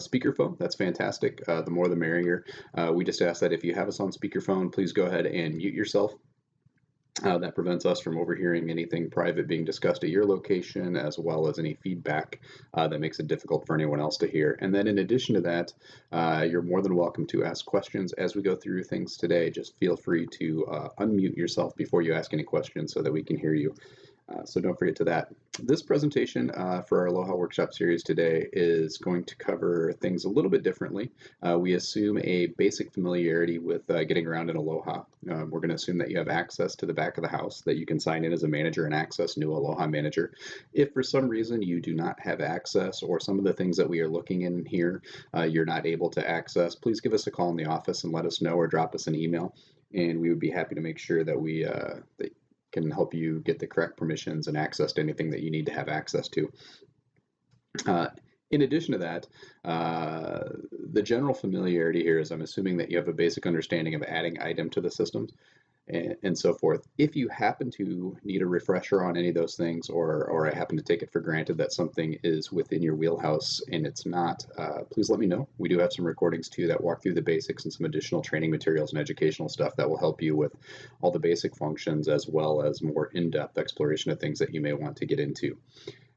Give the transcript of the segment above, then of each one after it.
speakerphone, that's fantastic. The more the merrier. We just ask that if you have us on speakerphone, please go ahead and mute yourself. That prevents us from overhearing anything private being discussed at your location, as well as any feedback that makes it difficult for anyone else to hear. And then in addition to that, you're more than welcome to ask questions as we go through things today. Just feel free to unmute yourself before you ask any questions so that we can hear you. So don't forget to that. This presentation for our Aloha Workshop series today is going to cover things a little bit differently. We assume a basic familiarity with getting around in Aloha. We're going to assume that you have access to the back of the house, that you can sign in as a manager and access New Aloha Manager. If for some reason you do not have access, or some of the things that we are looking in here you're not able to access, please give us a call in the office and let us know, or drop us an email, and we would be happy to make sure that we can help you get the correct permissions and access to anything that you need to have access to. In addition to that, the general familiarity here is I'm assuming that you have a basic understanding of adding item to the systems and so forth. If you happen to need a refresher on any of those things, or I happen to take it for granted that something is within your wheelhouse and it's not, please let me know. We do have some recordings too that walk through the basics and some additional training materials and educational stuff that will help you with all the basic functions, as well as more in-depth exploration of things that you may want to get into.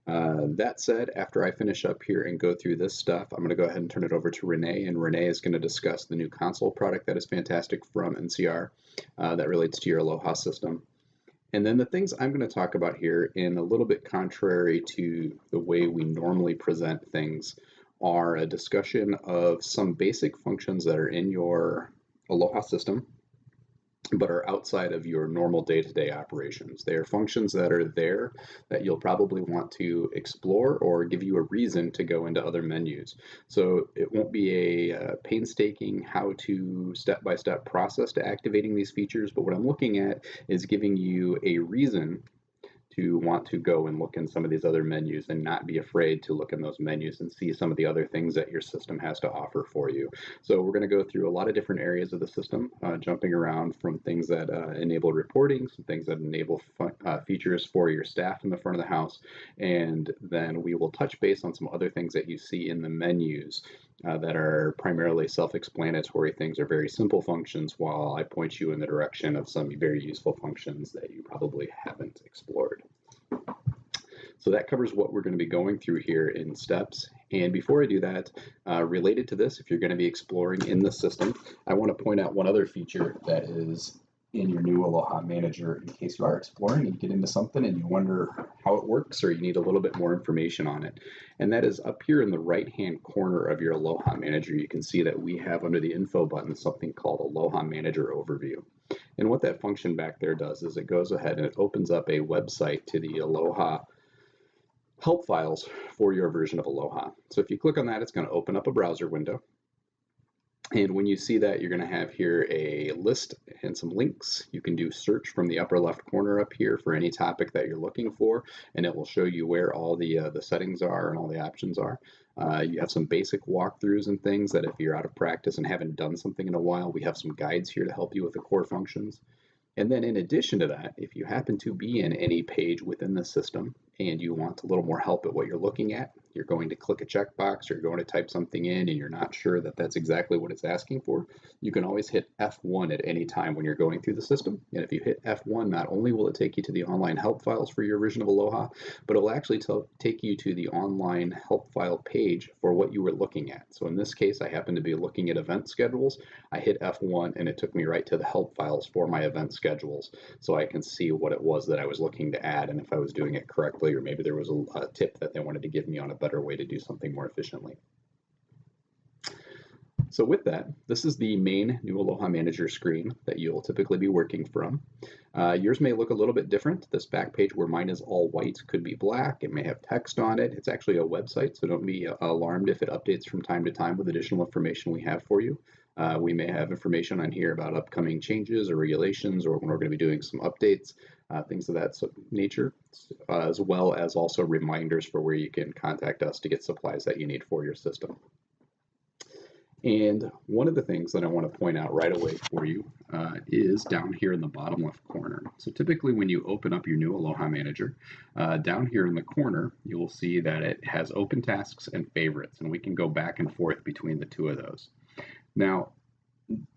That said, after I finish up here and go through this stuff, I'm going to go ahead and turn it over to Renee, and Renee is going to discuss the new console product that is fantastic from NCR that relates to your Aloha system. And then the things I'm going to talk about here, in a little bit contrary to the way we normally present things, are a discussion of some basic functions that are in your Aloha system but are outside of your normal day-to-day operations. They are functions that are there that you'll probably want to explore, or give you a reason to go into other menus. So it won't be a painstaking how-to step-by-step process to activating these features, but what I'm looking at is giving you a reason to want to go and look in some of these other menus, and not be afraid to look in those menus and see some of the other things that your system has to offer for you. So we're going to go through a lot of different areas of the system, jumping around from things that enable reporting, some things that enable features for your staff in the front of the house, and then we will touch base on some other things that you see in the menus that are primarily self-explanatory things, or very simple functions, while I point you in the direction of some very useful functions that you probably haven't explored. So that covers what we're going to be going through here in steps. And before I do that, related to this, if you're going to be exploring in the system, I want to point out one other feature that is in your new Aloha Manager, in case you are exploring and you get into something and you wonder how it works, or you need a little bit more information on it. And that is up here in the right-hand corner of your Aloha Manager. You can see that we have under the info button something called Aloha Manager Overview. And what that function back there does is it goes ahead and it opens up a website to the Aloha help files for your version of Aloha. So if you click on that, it's going to open up a browser window. And when you see that, you're going to have here a list and some links. You can do search from the upper left corner up here for any topic that you're looking for, and it will show you where all the settings are and all the options are. You have some basic walkthroughs and things that if you're out of practice and haven't done something in a while, we have some guides here to help you with the core functions. And then in addition to that, if you happen to be in any page within the system and you want a little more help at what you're looking at, you're going to click a checkbox, or you're going to type something in and you're not sure that that's exactly what it's asking for, you can always hit F1 at any time when you're going through the system. And if you hit F1, not only will it take you to the online help files for your version of Aloha, but it will actually take you to the online help file page for what you were looking at. So in this case, I happen to be looking at event schedules. I hit F1 and it took me right to the help files for my event schedules, so I can see what it was that I was looking to add, and if I was doing it correctly, or maybe there was a tip that they wanted to give me on a better way to do something more efficiently. So with that, this is the main new Aloha Manager screen that you'll typically be working from. Yours may look a little bit different. This back page, where mine is all white, could be black. It may have text on it. It's actually a website, so don't be alarmed if it updates from time to time with additional information we have for you. We may have information on here about upcoming changes or regulations, or when we're going to be doing some updates, things of that nature, as well as also reminders for where you can contact us to get supplies that you need for your system. And one of the things that I want to point out right away for you is down here in the bottom left corner. So typically when you open up your new Aloha Manager, down here in the corner, you will see that it has open tasks and favorites, and we can go back and forth between the two of those. Now,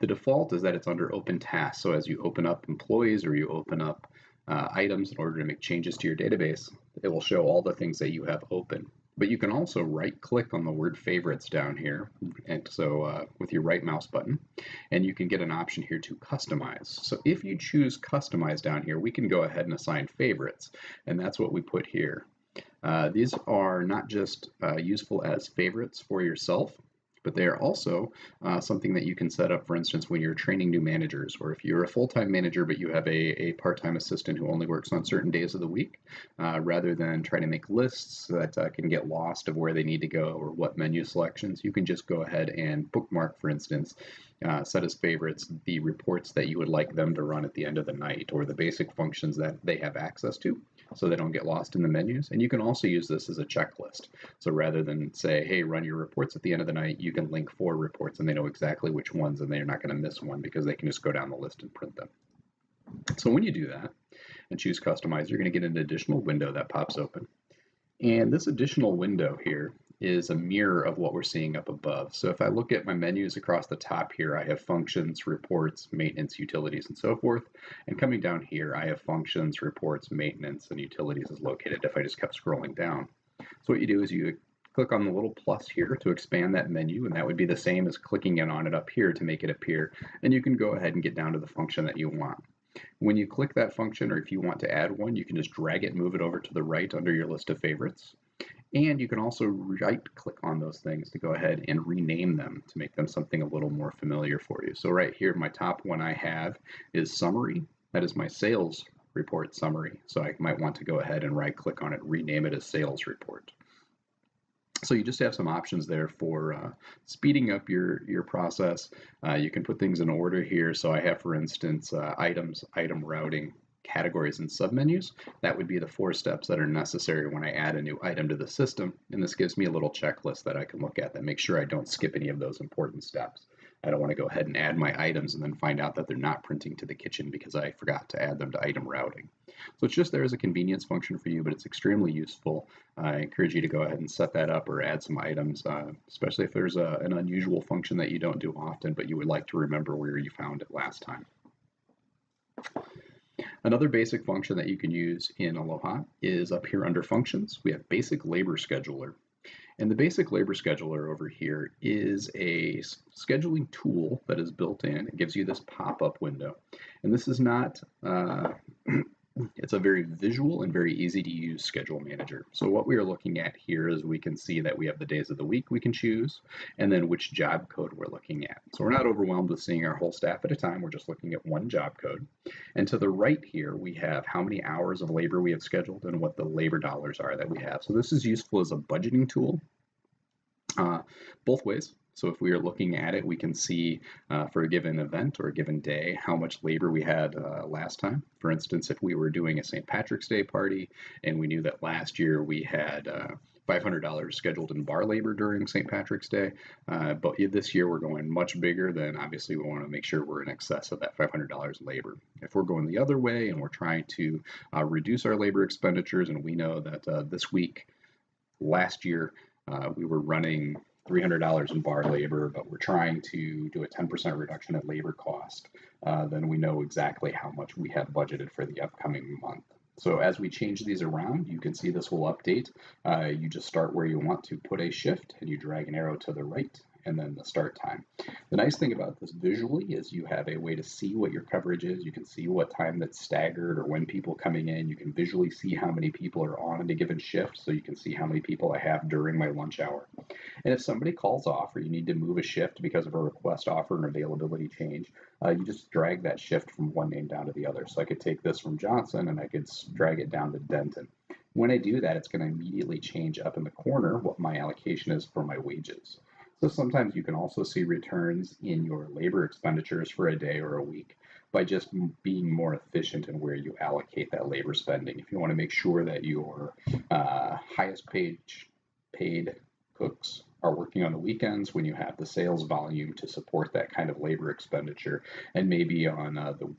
the default is that it's under open tasks. So as you open up employees or you open up items in order to make changes to your database, it will show all the things that you have open. But you can also right click on the word favorites down here, and so with your right mouse button, and you can get an option here to customize. So if you choose customize down here, we can go ahead and assign favorites, and that's what we put here. These are not just useful as favorites for yourself, but they are also something that you can set up, for instance, when you're training new managers, or if you're a full-time manager but you have a part-time assistant who only works on certain days of the week, rather than trying to make lists that can get lost of where they need to go or what menu selections, you can just go ahead and bookmark, for instance, set as favorites the reports that you would like them to run at the end of the night, or the basic functions that they have access to, so they don't get lost in the menus. And you can also use this as a checklist. So rather than say, hey, run your reports at the end of the night, you can link 4 reports and they know exactly which ones, and they're not going to miss one because they can just go down the list and print them. So when you do that and choose customize, you're going to get an additional window that pops open. And this additional window here is a mirror of what we're seeing up above. So if I look at my menus across the top here, I have functions, reports, maintenance, utilities, and so forth. And coming down here, I have functions, reports, maintenance, and utilities is located if I just kept scrolling down. So what you do is you click on the little plus here to expand that menu, and that would be the same as clicking in on it up here to make it appear. And you can go ahead and get down to the function that you want. When you click that function, or if you want to add one, you can just drag it and move it over to the right under your list of favorites. And you can also right click on those things to go ahead and rename them to make them something a little more familiar for you. So right here, my top one I have is summary. That is my sales report summary. So I might want to go ahead and right click on it, rename it as sales report. So you just have some options there for speeding up your process. You can put things in order here. So I have, for instance, items, item routing, categories, and submenus. That would be the 4 steps that are necessary when I add a new item to the system. And this gives me a little checklist that I can look at that makes sure I don't skip any of those important steps. I don't want to go ahead and add my items and then find out that they're not printing to the kitchen because I forgot to add them to item routing. So it's just there as a convenience function for you, but it's extremely useful. I encourage you to go ahead and set that up or add some items, especially if there's an unusual function that you don't do often, but you would like to remember where you found it last time. Another basic function that you can use in Aloha is up here under functions. We have basic labor scheduler. And the basic labor scheduler over here is a scheduling tool that is built in. It gives you this pop-up window. And this is not, it's a very visual and very easy to use schedule manager. So what we are looking at here is we can see that we have the days of the week we can choose, and then which job code we're looking at. So we're not overwhelmed with seeing our whole staff at a time. We're just looking at one job code. And to the right here, we have how many hours of labor we have scheduled and what the labor dollars are that we have. So this is useful as a budgeting tool, both ways. So if we are looking at it, we can see for a given event or a given day how much labor we had last time. For instance, if we were doing a St. Patrick's Day party and we knew that last year we had $500 scheduled in bar labor during St. Patrick's Day, but this year we're going much bigger, then obviously we want to make sure we're in excess of that $500 labor. If we're going the other way and we're trying to reduce our labor expenditures, and we know that this week, last year, we were running $300 in bar labor, but we're trying to do a 10% reduction in labor cost, then we know exactly how much we have budgeted for the upcoming month. So as we change these around, you can see this will update. You just start where you want to put a shift, and you drag an arrow to the right, and then the start time. The nice thing about this visually is you have a way to see what your coverage is. You can see what time that's staggered or when people coming in. You can visually see how many people are on a given shift, so you can see how many people I have during my lunch hour. And if somebody calls off or you need to move a shift because of a request, offer, and availability change, you just drag that shift from one name down to the other. So I could take this from Johnson and I could drag it down to Denton. When I do that, it's going to immediately change up in the corner what my allocation is for my wages. So sometimes you can also see returns in your labor expenditures for a day or a week by just being more efficient in where you allocate that labor spending. If you want to make sure that your highest paid cooks are working on the weekends when you have the sales volume to support that kind of labor expenditure, and maybe on the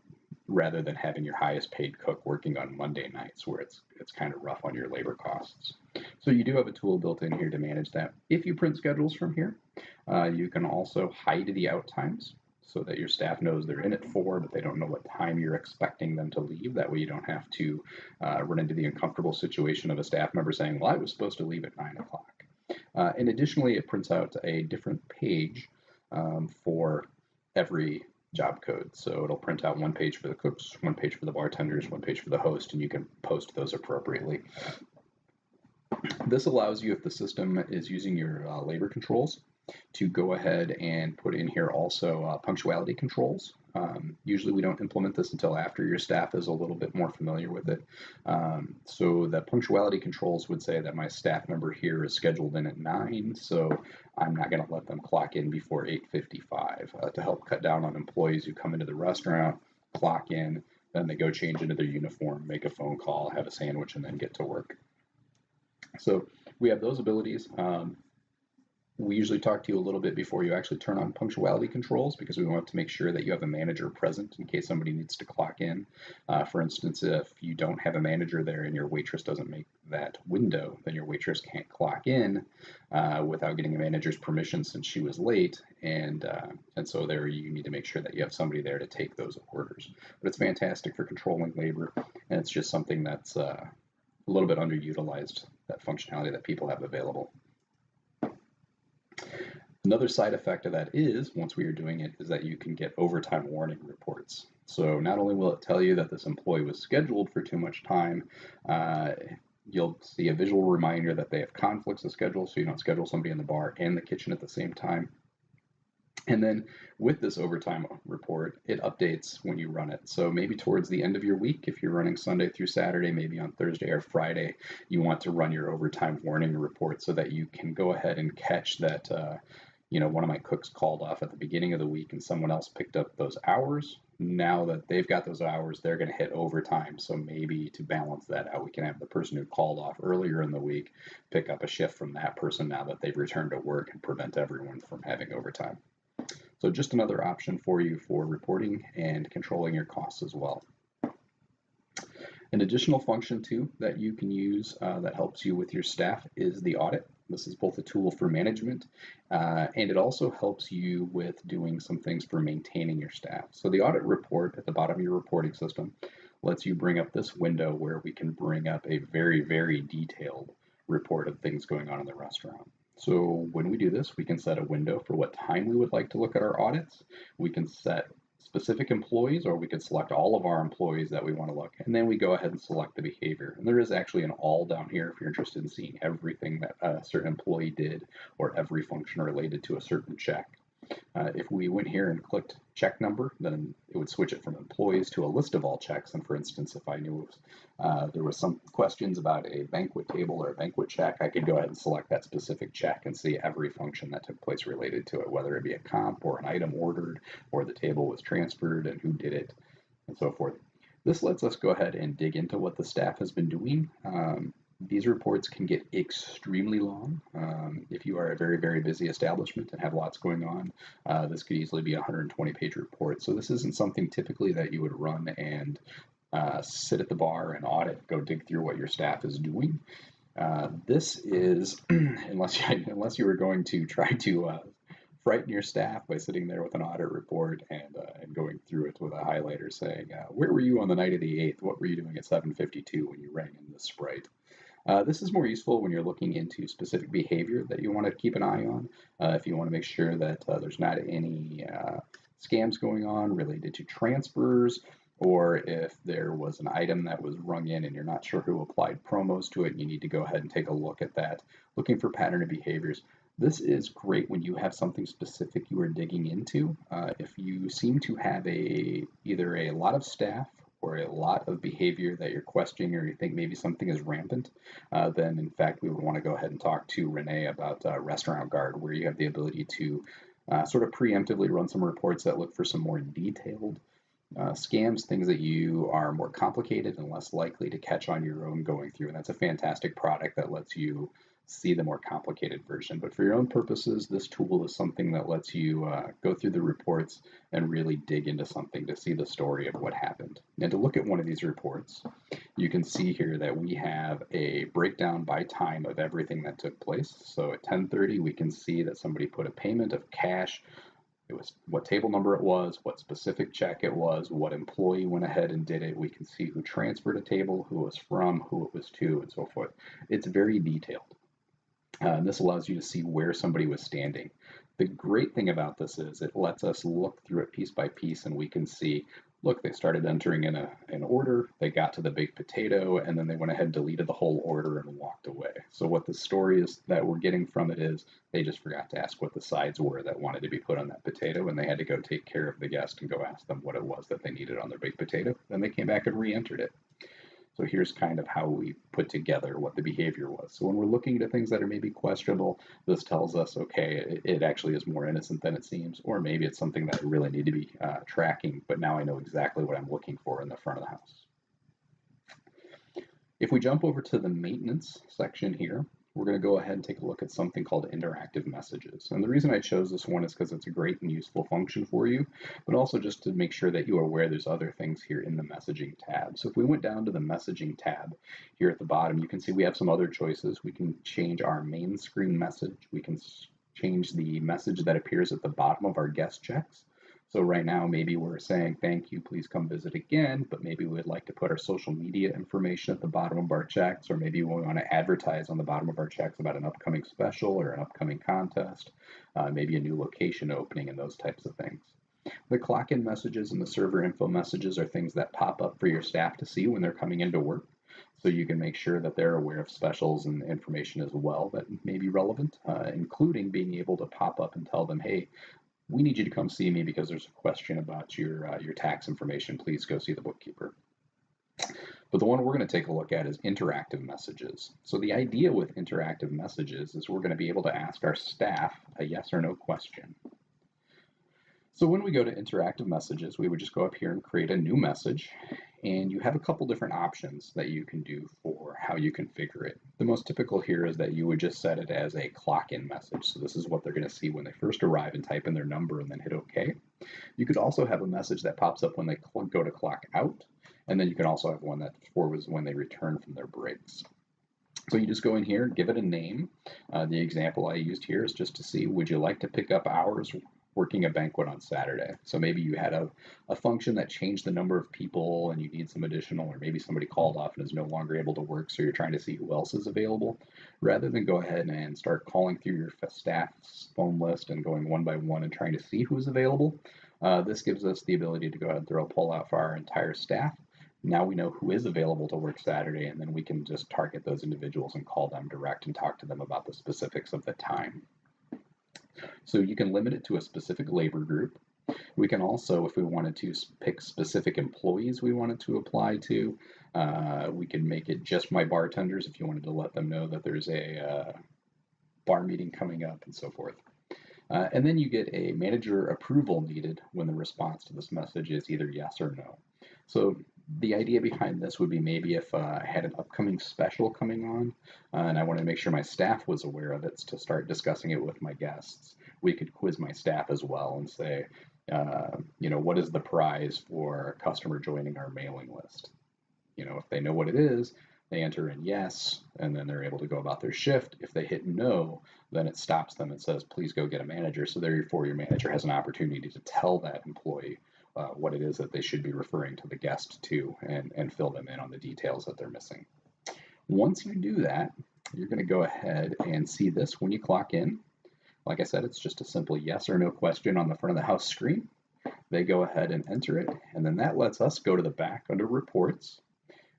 rather than having your highest paid cook working on Monday nights where it's kind of rough on your labor costs. So you do have a tool built in here to manage that. If you print schedules from here, you can also hide the out times so that your staff knows they're in at 4, but they don't know what time you're expecting them to leave. That way you don't have to run into the uncomfortable situation of a staff member saying, well, I was supposed to leave at 9 o'clock. And additionally, it prints out a different page for every job code. So it'll print out one page for the cooks, one page for the bartenders, one page for the host, and you can post those appropriately. This allows you, if the system is using your labor controls, to go ahead and put in here also punctuality controls. Usually we don't implement this until after your staff is a little bit more familiar with it. So the punctuality controls would say that my staff member here is scheduled in at 9, so I'm not going to let them clock in before 8:55 to help cut down on employees who come into the restaurant, clock in, then they go change into their uniform, make a phone call, have a sandwich, and then get to work. So we have those abilities. We usually talk to you a little bit before you actually turn on punctuality controls because we want to make sure that you have a manager present in case somebody needs to clock in. For instance, if you don't have a manager there and your waitress doesn't make that window, then your waitress can't clock in without getting a manager's permission since she was late. And so there you need to make sure that you have somebody there to take those orders. But it's fantastic for controlling labor, and it's just something that's a little bit underutilized, that functionality that people have available. Another side effect of that is, once we are doing it, is that you can get overtime warning reports. So not only will it tell you that this employee was scheduled for too much time, you'll see a visual reminder that they have conflicts of schedule, so you don't schedule somebody in the bar and the kitchen at the same time. And then with this overtime report, it updates when you run it. So maybe towards the end of your week, if you're running Sunday through Saturday, maybe on Thursday or Friday, you want to run your overtime warning report so that you can go ahead and catch that, one of my cooks called off at the beginning of the week and someone else picked up those hours. Now that they've got those hours, they're going to hit overtime. So maybe to balance that out, we can have the person who called off earlier in the week pick up a shift from that person now that they've returned to work and prevent everyone from having overtime. So just another option for you for reporting and controlling your costs as well. An additional function too that you can use that helps you with your staff is the audit. This is both a tool for management and it also helps you with doing some things for maintaining your staff. So the audit report at the bottom of your reporting system lets you bring up this window where we can bring up a very, very detailed report of things going on in the restaurant. So when we do this, we can set a window for what time we would like to look at our audits. We can set specific employees, or we could select all of our employees that we want to look, and then we go ahead and select the behavior. And there is actually an all down here if you're interested in seeing everything that a certain employee did or every function related to a certain check. If we went here and clicked check number, then it would switch it from employees to a list of all checks. And for instance, if I knew there was some questions about a banquet table or a banquet check, I could go ahead and select that specific check and see every function that took place related to it, whether it be a comp or an item ordered or the table was transferred and who did it and so forth. This lets us go ahead and dig into what the staff has been doing. These reports can get extremely long. If you are a very, very busy establishment and have lots going on, this could easily be a 120-page report. So this isn't something typically that you would run and sit at the bar and audit, go dig through what your staff is doing. This is, unless you were going to try to frighten your staff by sitting there with an audit report and going through it with a highlighter saying, where were you on the night of the 8th? What were you doing at 7:52 when you rang in the Sprite? This is more useful when you're looking into specific behavior that you want to keep an eye on. If you want to make sure that there's not any scams going on related to transfers, or if there was an item that was rung in and you're not sure who applied promos to it, you need to go ahead and take a look at that, looking for pattern of behaviors. This is great when you have something specific you are digging into. If you seem to have either a lot of staff or a lot of behavior that you're questioning or you think maybe something is rampant, then in fact we would want to go ahead and talk to Renee about Restaurant Guard, where you have the ability to sort of preemptively run some reports that look for some more detailed scams, things that you are more complicated and less likely to catch on your own going through. And that's a fantastic product that lets you see the more complicated version. But for your own purposes, this tool is something that lets you go through the reports and really dig into something to see the story of what happened. And to look at one of these reports, you can see here that we have a breakdown by time of everything that took place. So at 10:30, we can see that somebody put a payment of cash. It was what table number it was, what specific check it was, what employee went ahead and did it. We can see who transferred a table, who it was from, who it was to, and so forth. It's very detailed. And this allows you to see where somebody was standing. The great thing about this is it lets us look through it piece by piece, and we can see, look, they started entering in an order, they got to the baked potato, and then they went ahead and deleted the whole order and walked away. So what the story is that we're getting from it is they just forgot to ask what the sides were that wanted to be put on that potato, and they had to go take care of the guest and go ask them what it was that they needed on their baked potato. Then they came back and re-entered it. So here's kind of how we put together what the behavior was. So when we're looking at things that are maybe questionable, this tells us, okay, it actually is more innocent than it seems, or maybe it's something that I really need to be tracking, but now I know exactly what I'm looking for in the front of the house. If we jump over to the maintenance section here, we're going to go ahead and take a look at something called interactive messages. And the reason I chose this one is because it's a great and useful function for you, but also just to make sure that you are aware there's other things here in the messaging tab. So if we went down to the messaging tab here at the bottom, you can see we have some other choices. We can change our main screen message. We can change the message that appears at the bottom of our guest checks. So right now, maybe we're saying, thank you, please come visit again, but maybe we'd like to put our social media information at the bottom of our checks, or maybe we want to advertise on the bottom of our checks about an upcoming special or an upcoming contest, maybe a new location opening and those types of things. The clock-in messages and the server info messages are things that pop up for your staff to see when they're coming into work. So you can make sure that they're aware of specials and information as well that may be relevant, including being able to pop up and tell them, hey, we need you to come see me because there's a question about your tax information. Please go see the bookkeeper. But the one we're going to take a look at is interactive messages. So the idea with interactive messages is we're going to be able to ask our staff a yes or no question. So when we go to interactive messages, we would just go up here and create a new message. And you have a couple different options that you can do for how you configure it. The most typical here is that you would just set it as a clock-in message. So this is what they're going to see when they first arrive and type in their number and then hit OK. You could also have a message that pops up when they go to clock out. And then you can also have one that forwards when they return from their breaks. So you just go in here, give it a name. The example I used here is just to see, would you like to pick up hours working a banquet on Saturday? So maybe you had a function that changed the number of people and you need some additional, or maybe somebody called off and is no longer able to work, so you're trying to see who else is available. Rather than go ahead and start calling through your staff's phone list and going one by one and trying to see who's available, this gives us the ability to go ahead and throw a poll out for our entire staff. Now we know who is available to work Saturday, and then we can just target those individuals and call them direct and talk to them about the specifics of the time. So you can limit it to a specific labor group. We can also, if we wanted to, pick specific employees we wanted to apply to. We can make it just my bartenders if you wanted to let them know that there's a bar meeting coming up and so forth. And then you get a manager approval needed when the response to this message is either yes or no. So the idea behind this would be maybe if I had an upcoming special coming on and I wanted to make sure my staff was aware of it to start discussing it with my guests, we could quiz my staff as well and say, what is the prize for a customer joining our mailing list? If they know what it is, they enter in yes, and then they're able to go about their shift. If they hit no, then it stops them and says, please go get a manager. So therefore, your manager has an opportunity to tell that employee what it is that they should be referring to the guest to and fill them in on the details that they're missing. Once you do that, you're going to go ahead and see this when you clock in. Like I said, it's just a simple yes or no question on the front of the house screen. They go ahead and enter it, and then that lets us go to the back under reports.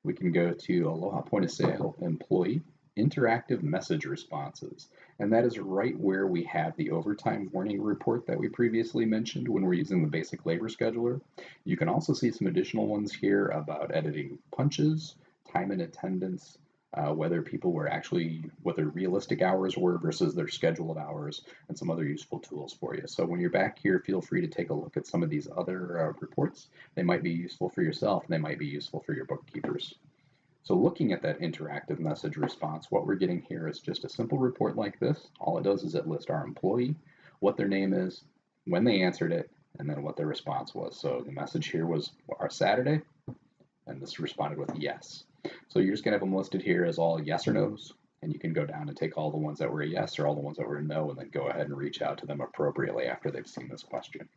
We can go to Aloha Point of Sale Employee Interactive Message Responses. And that is right where we have the overtime warning report that we previously mentioned when we're using the basic labor scheduler. You can also see some additional ones here about editing punches, time and attendance, whether people were actually, what their realistic hours were versus their scheduled hours, and some other useful tools for you. So when you're back here, feel free to take a look at some of these other reports. They might be useful for yourself, and they might be useful for your bookkeepers. So looking at that interactive message response, what we're getting here is just a simple report like this. All it does is it lists our employee, what their name is, when they answered it, and then what their response was. So the message here was our Saturday, and this responded with yes. So you're just gonna have them listed here as all yes or no's, and you can go down and take all the ones that were a yes or all the ones that were a no, and then go ahead and reach out to them appropriately after they've seen this question.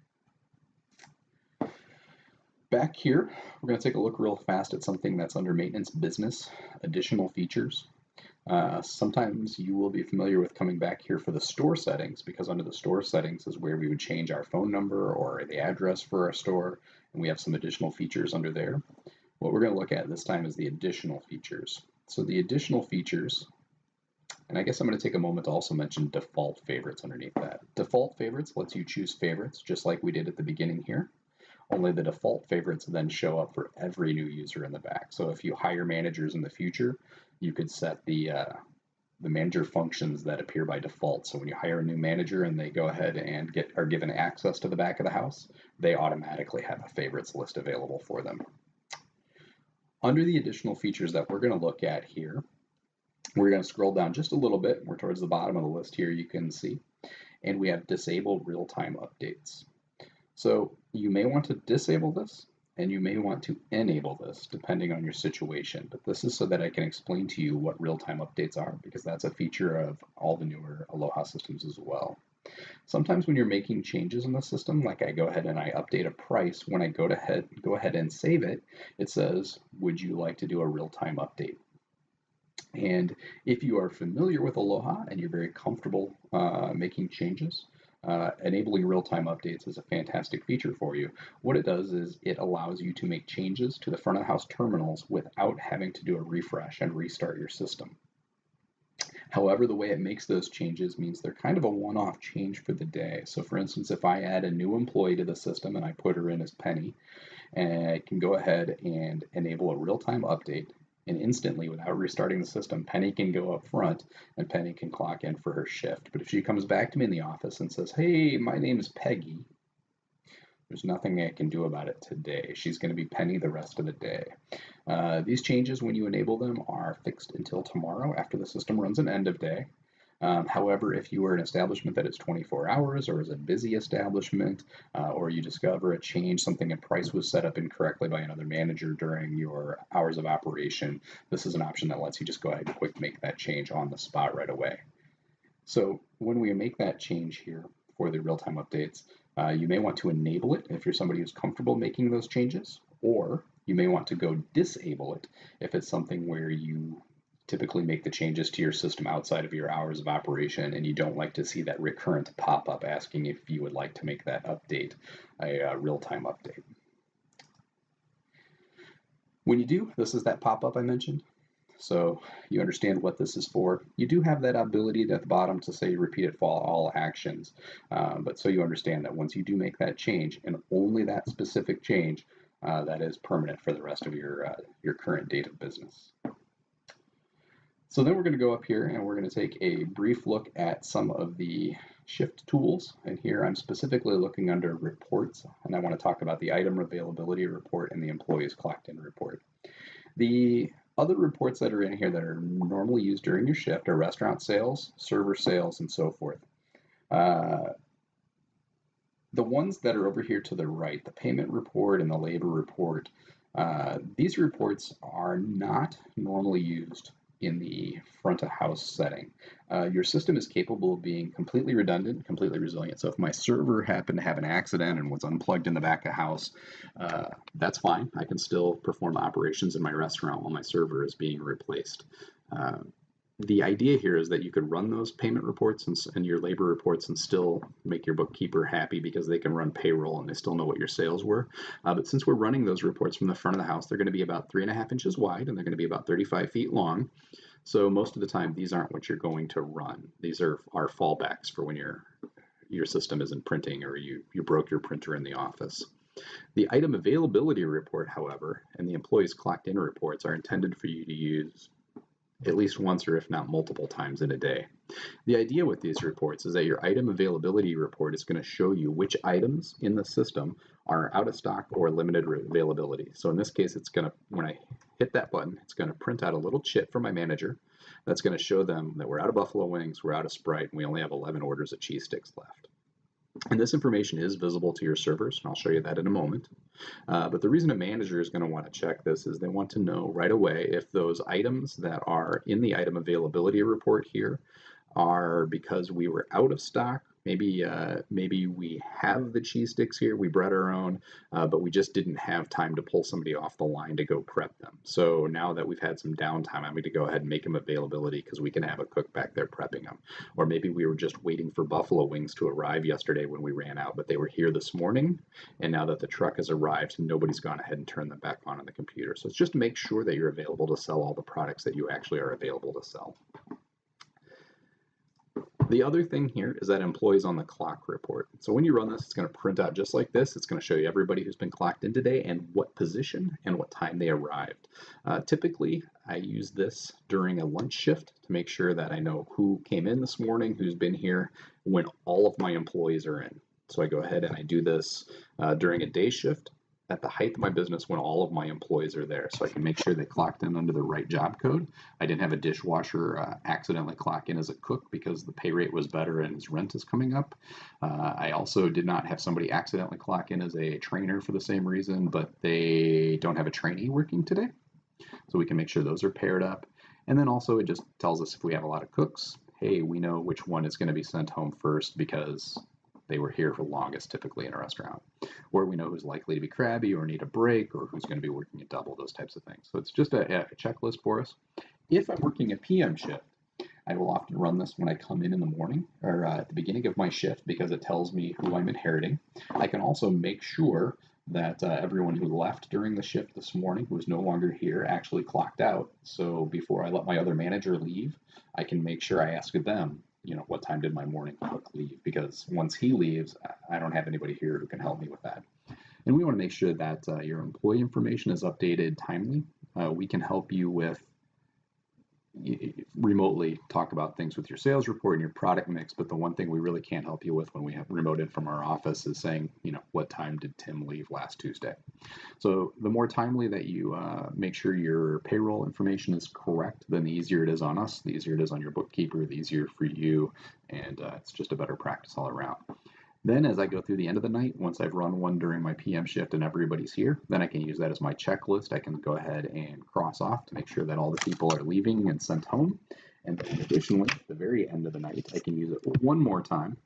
Back here, we're going to take a look real fast at something that's under maintenance business, additional features. Sometimes you will be familiar with coming back here for the store settings, because under the store settings is where we would change our phone number or the address for our store, and we have some additional features under there. What we're going to look at this time is the additional features. So the additional features, and I guess I'm going to take a moment to also mention default favorites underneath that. Default favorites lets you choose favorites, just like we did at the beginning here. Only the default favorites then show up for every new user in the back. So if you hire managers in the future, you could set the manager functions that appear by default. So when you hire a new manager and they go ahead and are given access to the back of the house, they automatically have a favorites list available for them. Under the additional features that we're going to look at here, we're going to scroll down just a little bit. We're towards the bottom of the list here, you can see, and we have disable real-time updates. So you may want to disable this and you may want to enable this depending on your situation, but this is so that I can explain to you what real-time updates are, because that's a feature of all the newer Aloha systems as well. Sometimes when you're making changes in the system, like I go ahead and I update a price, when I go ahead and save it, it says, would you like to do a real-time update? And if you are familiar with Aloha and you're very comfortable making changes, enabling real-time updates is a fantastic feature for you. What it does is it allows you to make changes to the front of the house terminals without having to do a refresh and restart your system. However, the way it makes those changes means they're kind of a one-off change for the day. So for instance, if I add a new employee to the system and I put her in as Penny, and I can go ahead and enable a real-time update, and instantly, without restarting the system, Penny can go up front and Penny can clock in for her shift. But if she comes back to me in the office and says, hey, my name is Peggy, there's nothing I can do about it today. She's going to be Penny the rest of the day. These changes, when you enable them, are fixed until tomorrow after the system runs an end of day. However, if you are an establishment that is 24 hours or is a busy establishment, or you discover a change, something in price was set up incorrectly by another manager during your hours of operation, this is an option that lets you just go ahead and quick make that change on the spot right away. So when we make that change here for the real-time updates, you may want to enable it if you're somebody who's comfortable making those changes, or you may want to go disable it if it's something where you typically make the changes to your system outside of your hours of operation and you don't like to see that recurrent pop-up asking if you would like to make that update a real-time update. When you do, this is that pop-up I mentioned. So you understand what this is for. You do have that ability at the bottom to say repeat it for all actions, but so you understand that once you do make that change, and only that specific change, that is permanent for the rest of your current date of business. So then we're going to go up here and we're going to take a brief look at some of the shift tools. And here I'm specifically looking under reports, and I want to talk about the item availability report and the employees clocked in report. The other reports that are in here that are normally used during your shift are restaurant sales, server sales, and so forth. The ones that are over here to the right, the payment report and the labor report, these reports are not normally used in the front of house setting. Your system is capable of being completely redundant, completely resilient. So if my server happened to have an accident and was unplugged in the back of house, that's fine. I can still perform operations in my restaurant while my server is being replaced. The idea here is that you could run those payment reports and your labor reports and still make your bookkeeper happy because they can run payroll and they still know what your sales were. But since we're running those reports from the front of the house, they're going to be about 3.5 inches wide and they're going to be about 35 feet long. So most of the time, these aren't what you're going to run. These are our fallbacks for when your system isn't printing or you broke your printer in the office. The item availability report, however, and the employees clocked in reports are intended for you to use at least once or if not multiple times in a day. The idea with these reports is that your item availability report is going to show you which items in the system are out of stock or limited availability. So in this case, it's going to, when I hit that button, it's going to print out a little chit for my manager that's going to show them that we're out of buffalo wings, we're out of Sprite, and we only have 11 orders of cheese sticks left. And this information is visible to your servers, and I'll show you that in a moment. But the reason a manager is going to want to check this is they want to know right away if those items that are in the item availability report here are because we were out of stock. Maybe we have the cheese sticks here, we bred our own, but we just didn't have time to pull somebody off the line to go prep them. So now that we've had some downtime, I'm going to go ahead and make them availability because we can have a cook back there prepping them. Or maybe we were just waiting for buffalo wings to arrive yesterday when we ran out, but they were here this morning, and now that the truck has arrived, nobody's gone ahead and turned them back on the computer. So it's just to make sure that you're available to sell all the products that you actually are available to sell. The other thing here is that employees on the clock report. So when you run this, it's going to print out just like this. It's going to show you everybody who's been clocked in today and what position and what time they arrived. Typically, I use this during a lunch shift to make sure that I know who came in this morning, who's been here, when all of my employees are in. So I go ahead and I do this during a day shift at the height of my business when all of my employees are there, so I can make sure they clocked in under the right job code. I didn't have a dishwasher accidentally clock in as a cook because the pay rate was better and his rent is coming up. I also did not have somebody accidentally clock in as a trainer for the same reason, but they don't have a trainee working today. So we can make sure those are paired up. And then also it just tells us if we have a lot of cooks, hey, we know which one is going to be sent home first because they were here for longest typically in a restaurant, or we know who's likely to be crabby or need a break or who's going to be working a double, those types of things. So it's just a checklist for us. If I'm working a PM shift, I will often run this when I come in the morning or at the beginning of my shift because it tells me who I'm inheriting. I can also make sure that everyone who left during the shift this morning, who is no longer here, actually clocked out. So before I let my other manager leave, I can make sure I ask them, what time did my morning cook leave? Because once he leaves, I don't have anybody here who can help me with that. And we want to make sure that your employee information is updated timely. We can help you with remotely talk about things with your sales report and your product mix, but the one thing we really can't help you with when we have remoted from our office is saying, what time did Tim leave last Tuesday? So the more timely that you make sure your payroll information is correct, then the easier it is on us, the easier it is on your bookkeeper, the easier for you, and it's just a better practice all around. Then as I go through the end of the night, once I've run one during my PM shift and everybody's here, then I can use that as my checklist. I can go ahead and cross off to make sure that all the people are leaving and sent home. And then additionally, at the very end of the night, I can use it one more time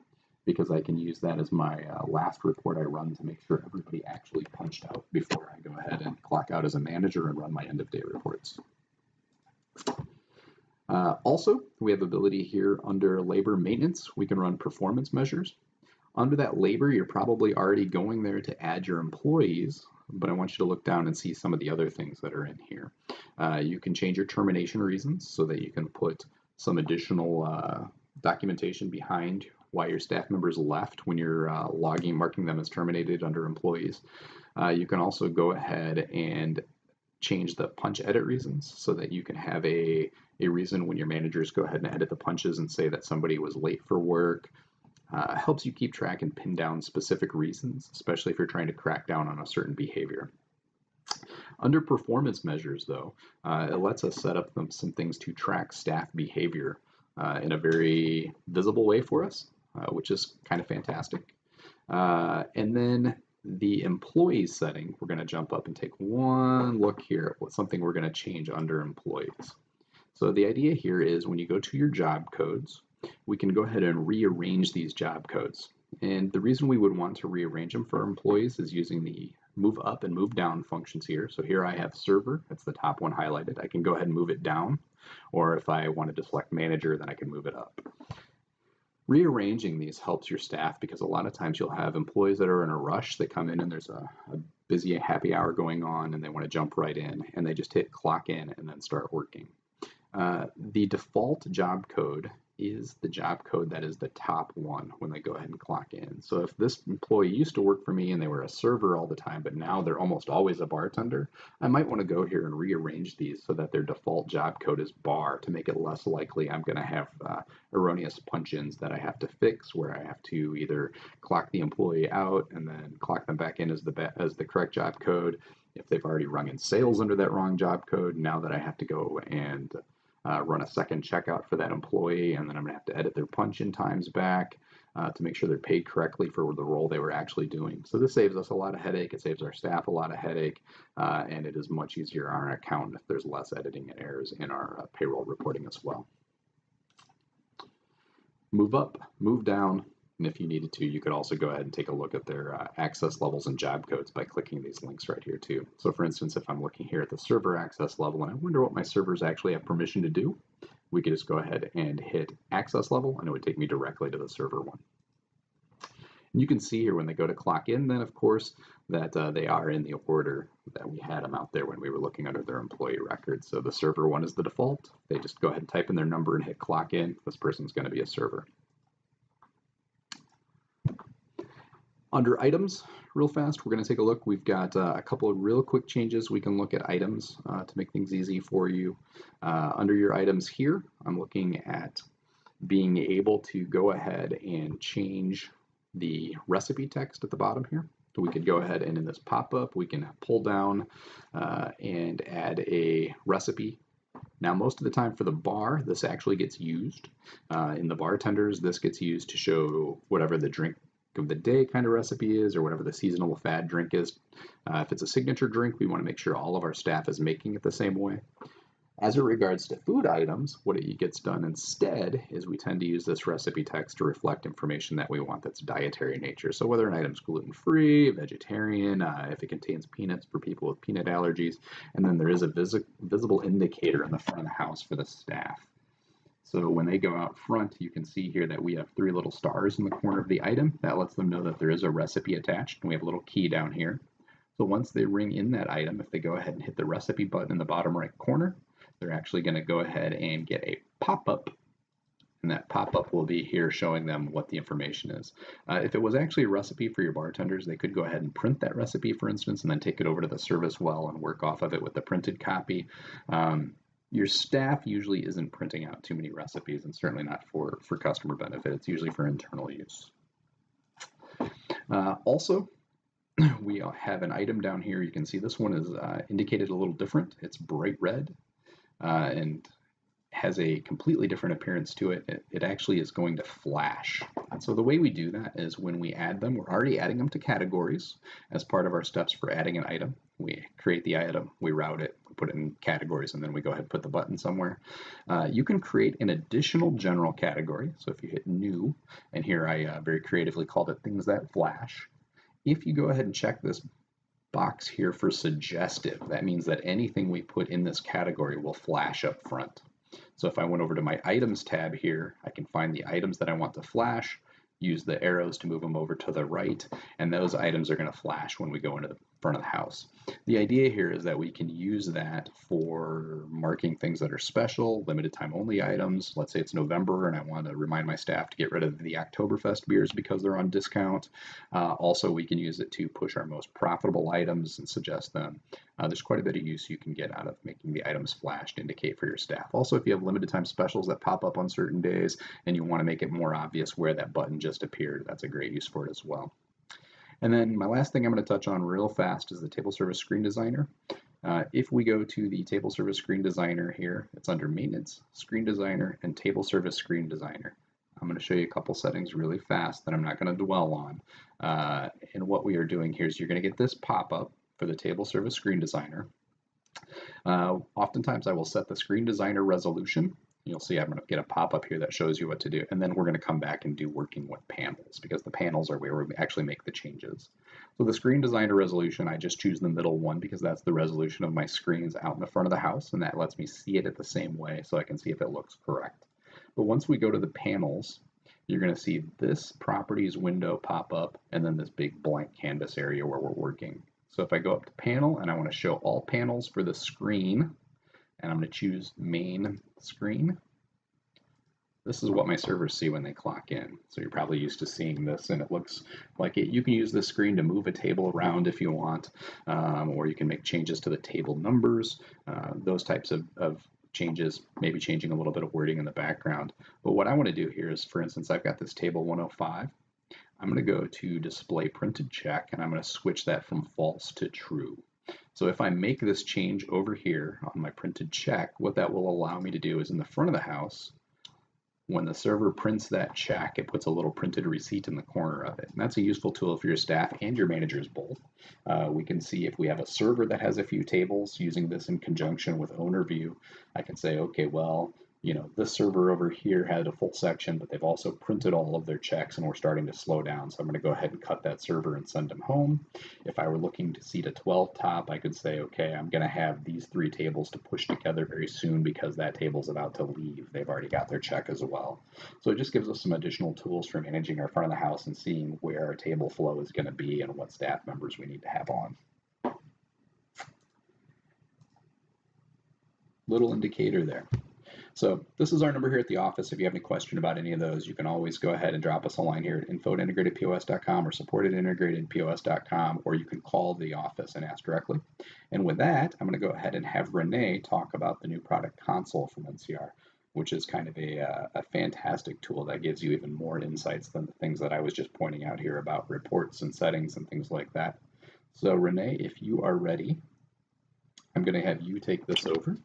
because I can use that as my last report I run to make sure everybody actually punched out before I go ahead and clock out as a manager and run my end of day reports. Also, we have ability here under labor maintenance. We can run performance measures. Under that labor, you're probably already going there to add your employees, but I want you to look down and see some of the other things that are in here. You can change your termination reasons so that you can put some additional documentation behind why your staff members left when you're marking them as terminated under employees. You can also go ahead and change the punch edit reasons so that you can have a reason when your managers go ahead and edit the punches and say that somebody was late for work. Helps you keep track and pin down specific reasons, especially if you're trying to crack down on a certain behavior. Under performance measures, though, it lets us set up some things to track staff behavior in a very visible way for us, which is kind of fantastic. And then the employees setting, we're going to jump up and take one look here at what's something we're going to change under employees. So the idea here is when you go to your job codes, we can go ahead and rearrange these job codes. And the reason we would want to rearrange them for employees is using the move up and move down functions here. So here I have server, that's the top one highlighted. I can go ahead and move it down, or if I wanted to select manager, then I can move it up. Rearranging these helps your staff because a lot of times you'll have employees that are in a rush. They come in and there's a busy happy hour going on and they want to jump right in and they just hit clock in and then start working. The default job code is the job code that is the top one when they go ahead and clock in. So if this employee used to work for me and they were a server all the time, but now they're almost always a bartender, I might want to go here and rearrange these so that their default job code is bar to make it less likely I'm going to have erroneous punch-ins that I have to fix, where I have to either clock the employee out and then clock them back in as the correct job code. If they've already rung in sales under that wrong job code, now that I have to go and run a second checkout for that employee, and then I'm going to have to edit their punch-in times back to make sure they're paid correctly for the role they were actually doing. So this saves us a lot of headache. It saves our staff a lot of headache, and it is much easier on our account if there's less editing and errors in our payroll reporting as well. Move up, move down, and if you needed to, you could also go ahead and take a look at their access levels and job codes by clicking these links right here too. So for instance, if I'm looking here at the server access level and I wonder what my servers actually have permission to do, we could just go ahead and hit access level and it would take me directly to the server one. And you can see here when they go to clock in then, of course, that they are in the order that we had them out there when we were looking under their employee records. So the server one is the default. They just go ahead and type in their number and hit clock in. This person's going to be a server. Under items, real fast, we're going to take a look. We've got a couple of real quick changes. We can look at items to make things easy for you. Under your items here, I'm looking at being able to go ahead and change the recipe text at the bottom here. So we could go ahead and in this pop-up, we can pull down and add a recipe. Now, most of the time for the bar, this actually gets used. In the bartenders, this gets used to show whatever the drink of the day kind of recipe is, or whatever the seasonal fad drink is. If it's a signature drink, we want to make sure all of our staff is making it the same way. As it regards to food items, what it gets done instead is we tend to use this recipe text to reflect information that we want that's dietary in nature. So whether an item's gluten-free, vegetarian, if it contains peanuts for people with peanut allergies, and then there is a visible indicator in the front of the house for the staff. So when they go out front, you can see here that we have 3 little stars in the corner of the item. That lets them know that there is a recipe attached, and we have a little key down here. So once they ring in that item, if they go ahead and hit the recipe button in the bottom right corner, they're actually going to go ahead and get a pop-up, and that pop-up will be here showing them what the information is. If it was actually a recipe for your bartenders, they could go ahead and print that recipe, for instance, and then take it over to the service well and work off of it with the printed copy. Your staff usually isn't printing out too many recipes, and certainly not for customer benefit. It's usually for internal use. Also, we have an item down here. You can see this one is indicated a little different. It's bright red and has a completely different appearance to it. It actually is going to flash. And so the way we do that is when we add them, we're already adding them to categories as part of our steps for adding an item. We create the item, we route it, we put it in categories, and then we go ahead and put the button somewhere. You can create an additional general category. So if you hit new, and here I very creatively called it things that flash. If you go ahead and check this box here for suggestive, that means that anything we put in this category will flash up front. So if I went over to my items tab here, I can find the items that I want to flash, use the arrows to move them over to the right, and those items are going to flash when we go into the front of the house. The idea here is that we can use that for marking things that are special, limited time only items. Let's say it's November and I want to remind my staff to get rid of the Oktoberfest beers because they're on discount. Also, we can use it to push our most profitable items and suggest them. There's quite a bit of use you can get out of making the items flash to indicate for your staff. Also, if you have limited time specials that pop up on certain days and you want to make it more obvious where that button just appeared, that's a great use for it as well. And then my last thing I'm going to touch on real fast is the Table Service Screen Designer. If we go to the Table Service Screen Designer here, it's under Maintenance, Screen Designer, and Table Service Screen Designer. I'm going to show you a couple settings really fast that I'm not going to dwell on. And what we are doing here is you're going to get this pop-up for the Table Service Screen Designer. Oftentimes I will set the Screen Designer resolution. You'll see I'm going to get a pop-up here that shows you what to do, and then we're going to come back and do working with panels, because the panels are where we actually make the changes. So the Screen Designer resolution, I just choose the middle one because that's the resolution of my screens out in the front of the house, and that lets me see it at the same way so I can see if it looks correct. But once we go to the panels, you're going to see this properties window pop up, and then this big blank canvas area where we're working. So if I go up to panel and I want to show all panels for the screen, and I'm going to choose main screen. this is what my servers see when they clock in. So you're probably used to seeing this, and it looks like it. You can use this screen to move a table around if you want, or you can make changes to the table numbers, those types of changes, maybe changing a little bit of wording in the background. But what I want to do here is, for instance, I've got this table 105. I'm going to go to display printed check, and I'm going to switch that from false to true. So if I make this change over here on my printed check, what that will allow me to do is in the front of the house, when the server prints that check, it puts a little printed receipt in the corner of it. And that's a useful tool for your staff and your managers both. We can see if we have a server that has a few tables, using this in conjunction with owner view, I can say, okay, well, you know, this server over here had a full section, but they've also printed all of their checks and we're starting to slow down. So I'm going to go ahead and cut that server and send them home. If I were looking to seat a 12 top, I could say, okay, I'm going to have these 3 tables to push together very soon because that table's about to leave. They've already got their check as well. So it just gives us some additional tools for managing our front of the house and seeing where our table flow is going to be and what staff members we need to have on. Little indicator there. So this is our number here at the office. If you have any question about any of those, you can always go ahead and drop us a line here at info@integratedpos.com or support@integratedpos.com, or you can call the office and ask directly. And with that, I'm going to go ahead and have Renee talk about the new product console from NCR, which is kind of a fantastic tool that gives you even more insights than the things that I was just pointing out here about reports and settings and things like that. So Renee, if you are ready, I'm going to have you take this over.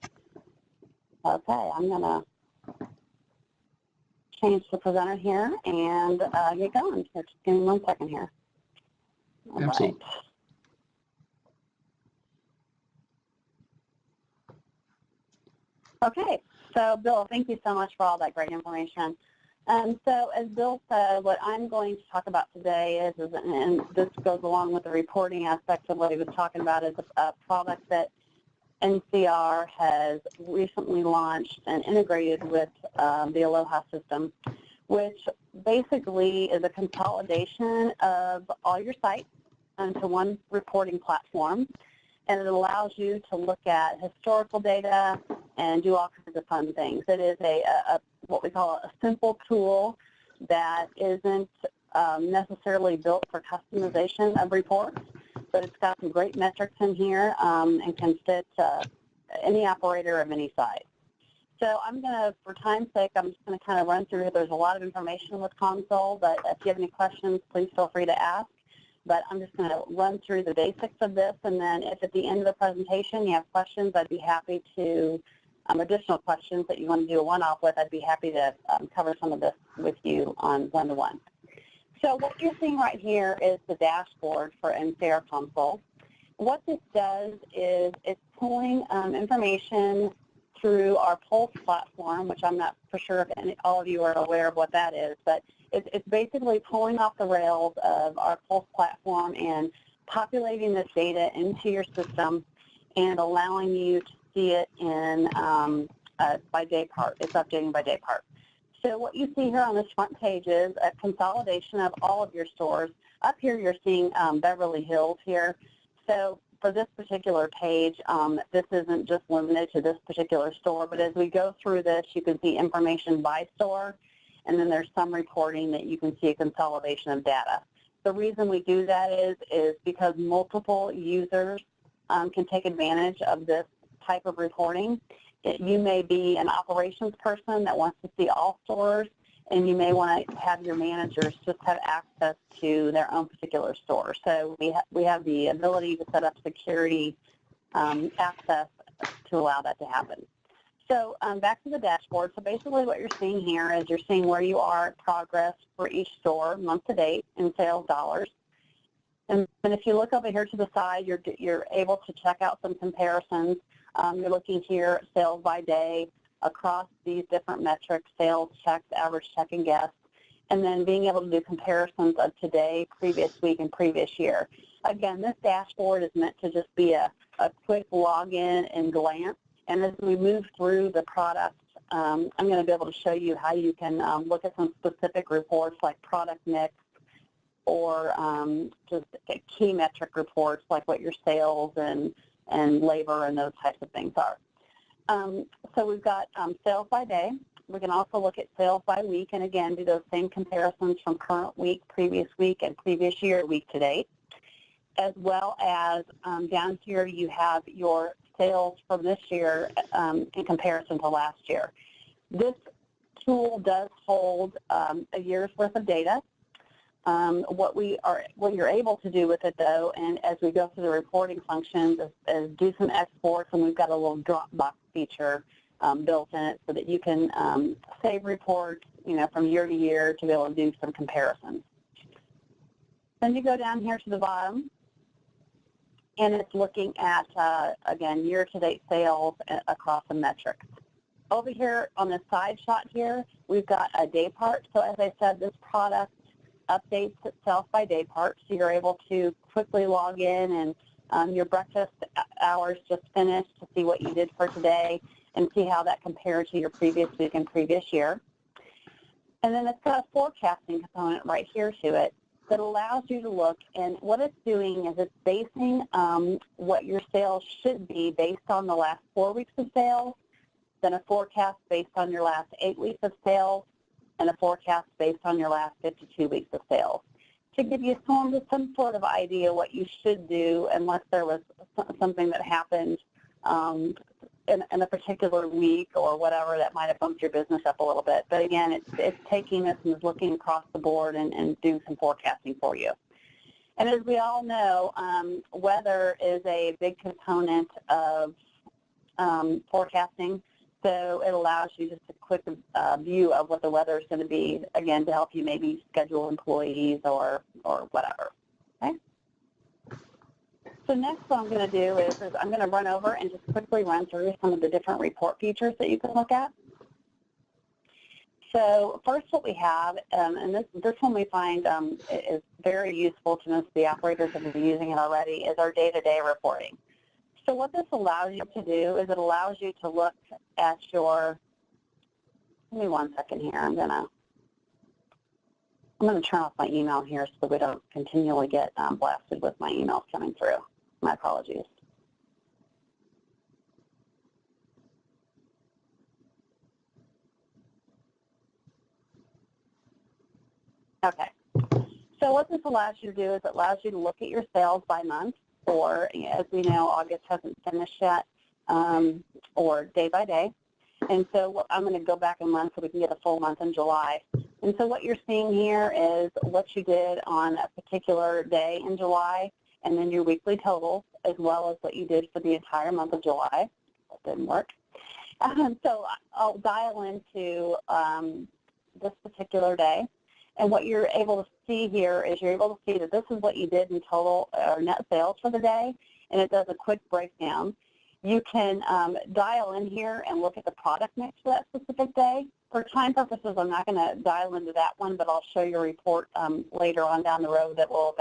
Okay, I'm going to change the presenter here and get going. Just give me 1 second here. All Absolutely. Right. Okay, so Bill, thank you so much for all that great information. So as Bill said, what I'm going to talk about today is and this goes along with the reporting aspects of what he was talking about, is a product that NCR has recently launched and integrated with the Aloha system, which basically is a consolidation of all your sites into one reporting platform, and it allows you to look at historical data and do all kinds of fun things. It is what we call a simple tool that isn't necessarily built for customization of reports, but it's got some great metrics in here and can fit any operator of any size. So I'm going to, for time's sake, I'm just going to kind of run through it. There's a lot of information with Console, but if you have any questions, please feel free to ask. But I'm just going to run through the basics of this, and then if at the end of the presentation you have questions, I'd be happy to, additional questions that you want to do a one-off with, I'd be happy to cover some of this with you on one-to-one. So what you're seeing right here is the dashboard for NCR Console. What this does is it's pulling information through our Pulse platform, which I'm not for sure if all of you are aware of what that is, but it's basically pulling off the rails of our Pulse platform and populating this data into your system and allowing you to see it in by day part. It's updating by day part. So what you see here on this front page is a consolidation of all of your stores. Up here you're seeing Beverly Hills here. So for this particular page, this isn't just limited to this particular store, but as we go through this, you can see information by store, and then there's some reporting that you can see a consolidation of data. The reason we do that is because multiple users can take advantage of this type of reporting. You may be an operations person that wants to see all stores, and you may want to have your managers just have access to their own particular store. So we have the ability to set up security access to allow that to happen. So back to the dashboard. So basically what you're seeing here is you're seeing where you are at progress for each store month to date in sales dollars. And if you look over here to the side, you're able to check out some comparisons. You're looking here at sales by day across these different metrics, sales, checks, average check, and guest, and then being able to do comparisons of today, previous week, and previous year. Again, this dashboard is meant to just be a quick login and glance, and as we move through the product, I'm going to be able to show you how you can look at some specific reports like product mix or just key metric reports like what your sales and labor and those types of things are. So we've got sales by day. We can also look at sales by week, and again, do those same comparisons from current week, and previous year, week to date, as well as down here you have your sales from this year in comparison to last year. This tool does hold a year's worth of data. What you're able to do with it, though, and as we go through the reporting functions, is do some exports, and we've got a little Dropbox feature built in it so that you can save reports, from year to year to be able to do some comparisons. Then you go down here to the bottom, and it's looking at, again, year-to-date sales across the metrics. Over here on the side shot here, we've got a day part. So as I said, this product updates itself by day part, so you're able to quickly log in and your breakfast hours just finished to see what you did for today and see how that compared to your previous week and previous year. And then it's got a forecasting component right here to it that allows you to look, and what it's doing is it's basing what your sales should be based on the last 4 weeks of sales, then a forecast based on your last 8 weeks of sales, and a forecast based on your last 52 weeks of sales, to give you some sort of idea what you should do unless there was something that happened in a particular week or whatever that might have bumped your business up a little bit. But again, it's taking this and looking across the board and doing some forecasting for you. And as we all know, weather is a big component of forecasting. So it allows you just a quick view of what the weather is going to be, again, to help you maybe schedule employees or whatever. Okay? So next what I'm going to do is I'm going to run over and just quickly run through some of the different report features that you can look at. So first what we have, and this one we find is very useful to most of the operators that have been using it already, is our day-to-day reporting. So what this allows you to do is it allows you to look at your, give me 1 second here, I'm going to turn off my email here so we don't continually get blasted with my emails coming through. My apologies. Okay. So what this allows you to do is it allows you to look at your sales by month, or as we know, August hasn't finished yet, or day by day. And so I'm going to go back a month so we can get a full month in July. And so what you're seeing here is what you did on a particular day in July, and then your weekly totals, as well as what you did for the entire month of July. That didn't work. So I'll dial into this particular day. And what you're able to see here is you're able to see that this is what you did in total or net sales for the day, and it does a quick breakdown. You can dial in here and look at the product mix for that specific day. For time purposes, I'm not going to dial into that one, but I'll show you a report later on down the road that will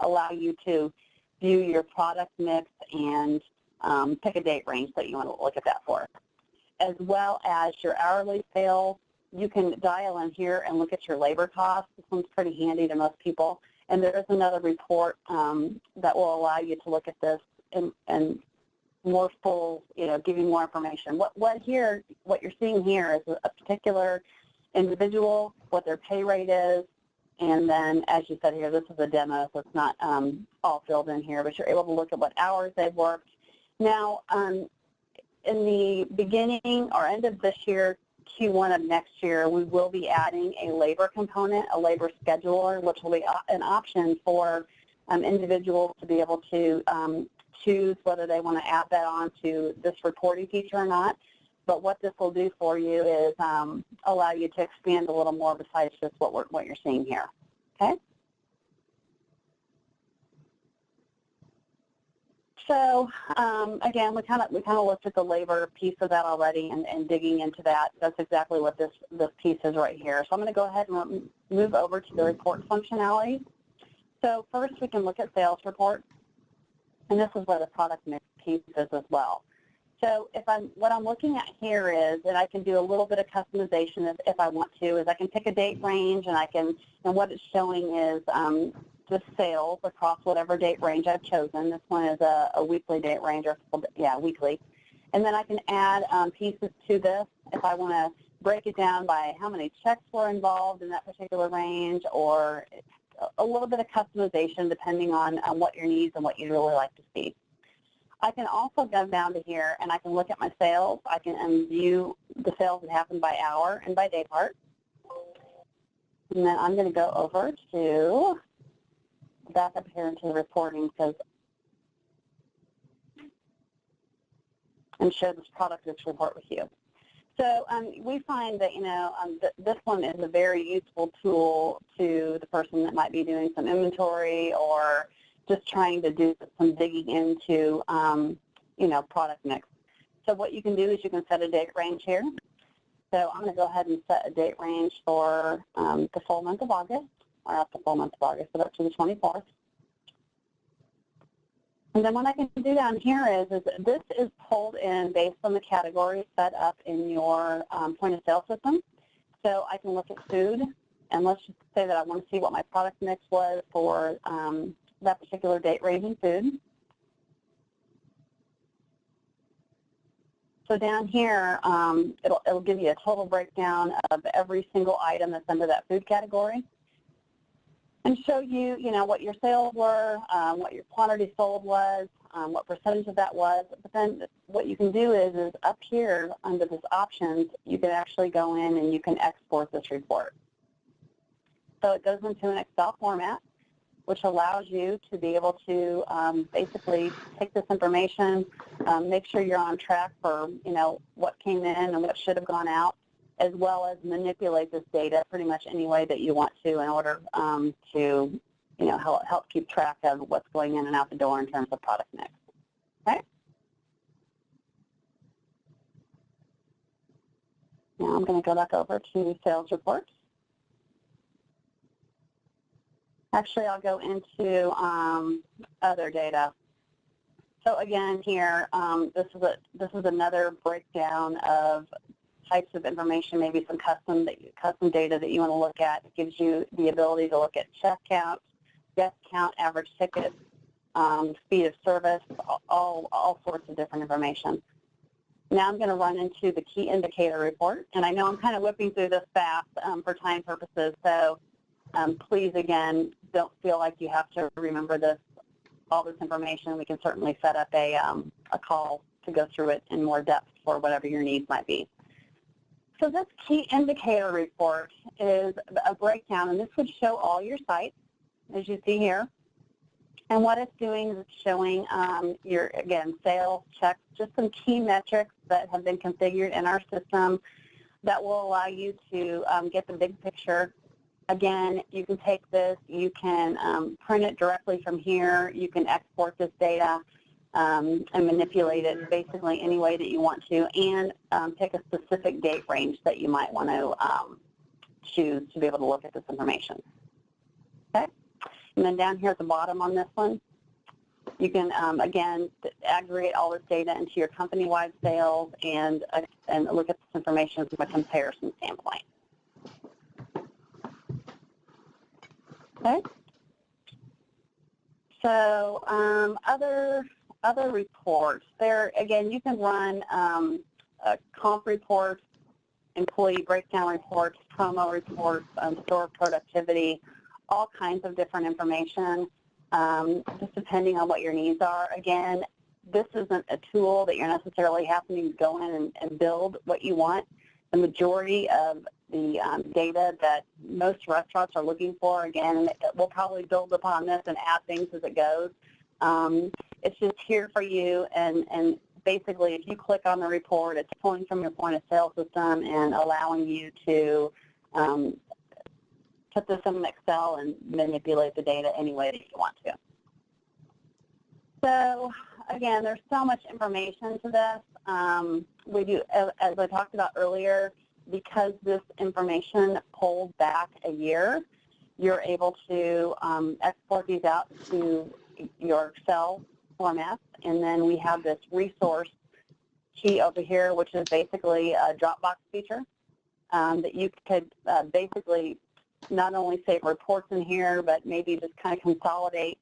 allow you to view your product mix and pick a date range that you want to look at that for. As well as your hourly sales, you can dial in here and look at your labor costs. This one's pretty handy to most people. And there is another report that will allow you to look at this and more full, give you more information. What you're seeing here is a particular individual, what their pay rate is, and then, as you said here, this is a demo, so it's not all filled in here, but you're able to look at what hours they've worked. Now, in the beginning or end of this year, Q1 of next year, we will be adding a labor component, a labor scheduler, which will be an option for individuals to be able to choose whether they want to add that on to this reporting feature or not. But what this will do for you is allow you to expand a little more besides just what you're seeing here. Okay. So again, we kind of looked at the labor piece of that already and digging into that. That's exactly what this piece is right here. So I'm going to go ahead and move over to the report functionality. So first we can look at sales reports, and this is where the product mix piece is as well. So what I'm looking at here is that I can do a little bit of customization if I want to, is I can pick a date range, and what it's showing is the sales across whatever date range I've chosen. This one is a weekly date range, or weekly. And then I can add pieces to this if I want to break it down by how many checks were involved in that particular range, or a little bit of customization depending on what your needs and what you'd really like to see. I can also go down to here and I can look at my sales. I can view the sales that happened by hour and by day part. And then I'm going to go over to back up here into the reporting and share this product mix report with you. So we find that, this one is a very useful tool to the person that might be doing some inventory or just trying to do some digging into, product mix. So what you can do is you can set a date range here. So I'm going to go ahead and set a date range for the full month of August, or not the full month of August, but up to the 24th. And then what I can do down here is this is pulled in based on the category set up in your point of sale system. So I can look at food, and let's just say that I want to see what my product mix was for that particular date range in food. So down here, it'll give you a total breakdown of every single item that's under that food category, and show you, what your sales were, what your quantity sold was, what percentage of that was. But then what you can do is up here under this options, you can actually go in and you can export this report. So it goes into an Excel format, which allows you to be able to basically take this information, make sure you're on track for, what came in and what should have gone out, as well as manipulate this data pretty much any way that you want to in order to, help keep track of what's going in and out the door in terms of product mix. Okay? Now I'm going to go back over to sales reports. Actually, I'll go into other data. So again, here, this is another breakdown of types of information, maybe some custom data that you want to look at. It gives you the ability to look at check count, guest count, average ticket, speed of service, all sorts of different information. Now I'm going to run into the key indicator report, and I know I'm kind of whipping through this fast for time purposes, so please, again, don't feel like you have to remember all this information. We can certainly set up a call to go through it in more depth for whatever your needs might be. So this key indicator report is a breakdown, and this would show all your sites, as you see here. And what it's doing is it's showing your, again, sales, checks, just some key metrics that have been configured in our system that will allow you to get the big picture. Again, you can take this, you can print it directly from here, you can export this data and manipulate it basically any way that you want to, and pick a specific date range that you might want to choose to be able to look at this information. Okay? And then down here at the bottom on this one, you can, again, aggregate all this data into your company-wide sales and look at this information from a comparison standpoint. Okay. So other reports. There again, you can run comp reports, employee breakdown reports, promo reports, store productivity, all kinds of different information, just depending on what your needs are. Again, this isn't a tool that you're necessarily having to go in and build what you want. The majority of the data that most restaurants are looking for, again, we'll probably build upon this and add things as it goes. It's just here for you, and basically if you click on the report, it's pulling from your point of sale system and allowing you to put this in Excel and manipulate the data any way that you want to. So again, there's so much information to this. We do, as I talked about earlier, because this information pulled back a year, you're able to export these out to your Excel format, and then we have this resource key over here, which is basically a Dropbox feature that you could basically not only save reports in here, but maybe just kind of consolidate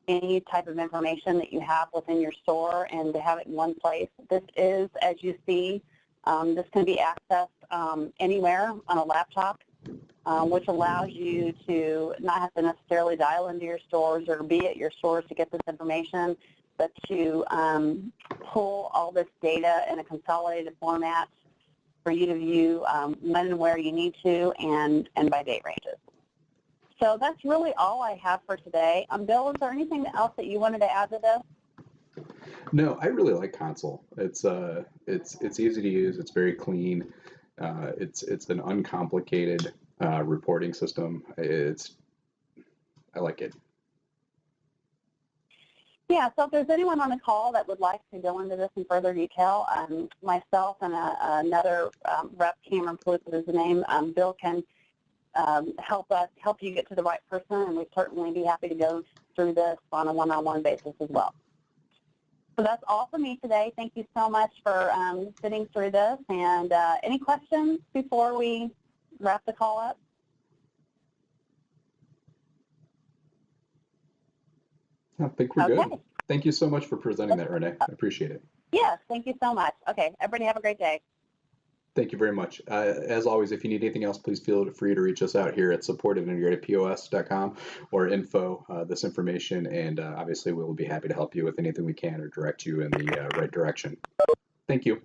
any type of information that you have within your store and to have it in one place. This is, as you see, This can be accessed anywhere on a laptop, which allows you to not have to necessarily dial into your stores or be at your stores to get this information, but to pull all this data in a consolidated format for you to view when and where you need to and by date ranges. So that's really all I have for today. Bill, is there anything else that you wanted to add to this? No, I really like Console. It's easy to use. It's very clean. It's an uncomplicated reporting system. I like it. Yeah, so if there's anyone on the call that would like to go into this in further detail, myself and another rep, Cameron Plouffe is the name, Bill can help you get to the right person, and we'd certainly be happy to go through this on a one-on-one basis as well. So that's all for me today. Thank you so much for sitting through this. And any questions before we wrap the call up? I think we're good. Thank you so much for presenting that, Renee. I appreciate it. Yes, thank you so much. Okay, everybody have a great day. Thank you very much. As always, if you need anything else, please feel free to reach us out here at support@integratedpos.com or info this information, and obviously we will be happy to help you with anything we can or direct you in the right direction. Thank you.